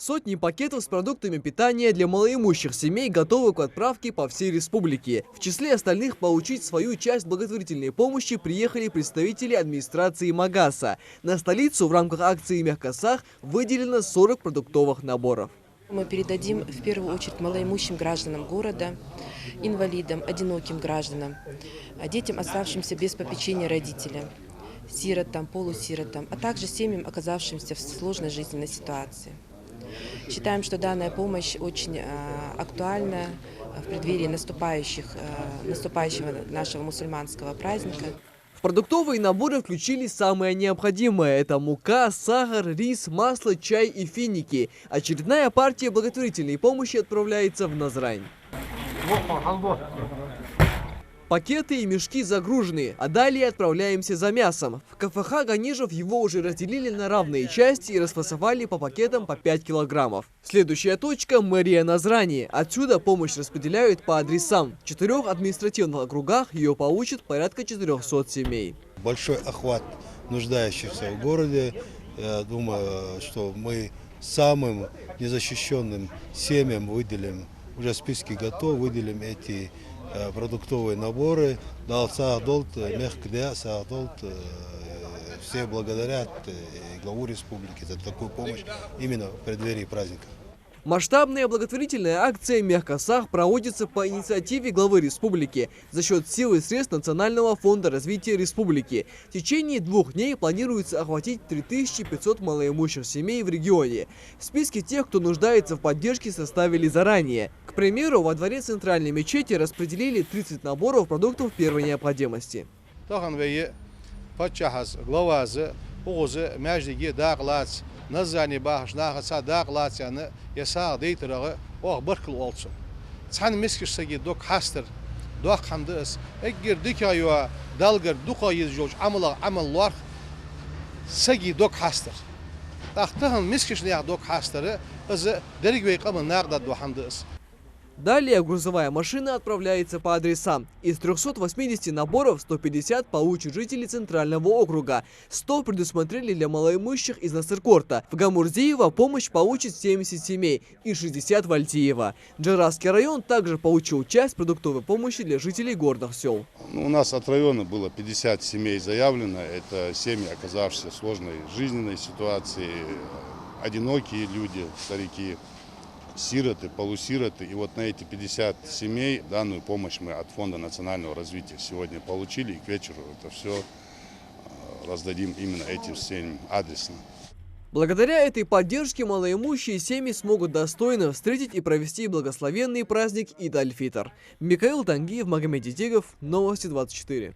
Сотни пакетов с продуктами питания для малоимущих семей готовы к отправке по всей республике. В числе остальных получить свою часть благотворительной помощи приехали представители администрации Магаса. На столицу в рамках акции «Мягкосах» выделено 40 продуктовых наборов. Мы передадим в первую очередь малоимущим гражданам города, инвалидам, одиноким гражданам, детям, оставшимся без попечения родителя, сиротам, полусиротам, а также семьям, оказавшимся в сложной жизненной ситуации. Считаем, что данная помощь очень актуальна в преддверии наступающего нашего мусульманского праздника. В продуктовые наборы включили самое необходимое – это мука, сахар, рис, масло, чай и финики. Очередная партия благотворительной помощи отправляется в Назрань. Пакеты и мешки загружены, а далее отправляемся за мясом. В КФХ Ганижев его уже разделили на равные части и расфасовали по пакетам по 5 килограммов. Следующая точка – мэрия Назрани. Отсюда помощь распределяют по адресам. В 4 административных округах ее получат порядка 400 семей. Большой охват нуждающихся в городе. Я думаю, что мы самым незащищенным семьям выделим, уже списки готовы, выделим эти продуктовые наборы. Все благодарят главу республики за такую помощь именно в преддверии праздника. Масштабная благотворительная акция «Мягкосах» проводится по инициативе главы республики за счет сил и средств Национального фонда развития республики. В течение 2 дней планируется охватить 3500 малоимущих семей в регионе. Списки тех, кто нуждается в поддержке, составили заранее. К примеру, во дворе центральной мечети распределили 30 наборов продуктов первой необходимости. Nazani bahşna sadak latyanı yasa deytirağı o barkıl olsun. Sen miskişsegi dok hastır dok hamdız eğer dikaywa dalgar dukayız joj amallar segi dok hastır. Tahtın miskişliya dok hastırı azı dergvey qamın naqda do hamdız. Далее грузовая машина отправляется по адресам. Из 380 наборов 150 получат жители Центрального округа. 100 предусмотрели для малоимущих из Насыркорта. В Гамурзиево помощь получит 70 семей и 60 в Альтиево. Джарасский район также получил часть продуктовой помощи для жителей горных сел. У нас от района было 50 семей заявлено. Это семьи, оказавшиеся в сложной жизненной ситуации, одинокие люди, старики, сироты, полусироты. И вот на эти 50 семей данную помощь мы от Фонда национального развития сегодня получили. И к вечеру это все раздадим именно этим семьям адресно. Благодаря этой поддержке малоимущие семьи смогут достойно встретить и провести благословенный праздник Ид аль-Фитр. Михаил Тангиев, Магомед Детегов, Новости 24.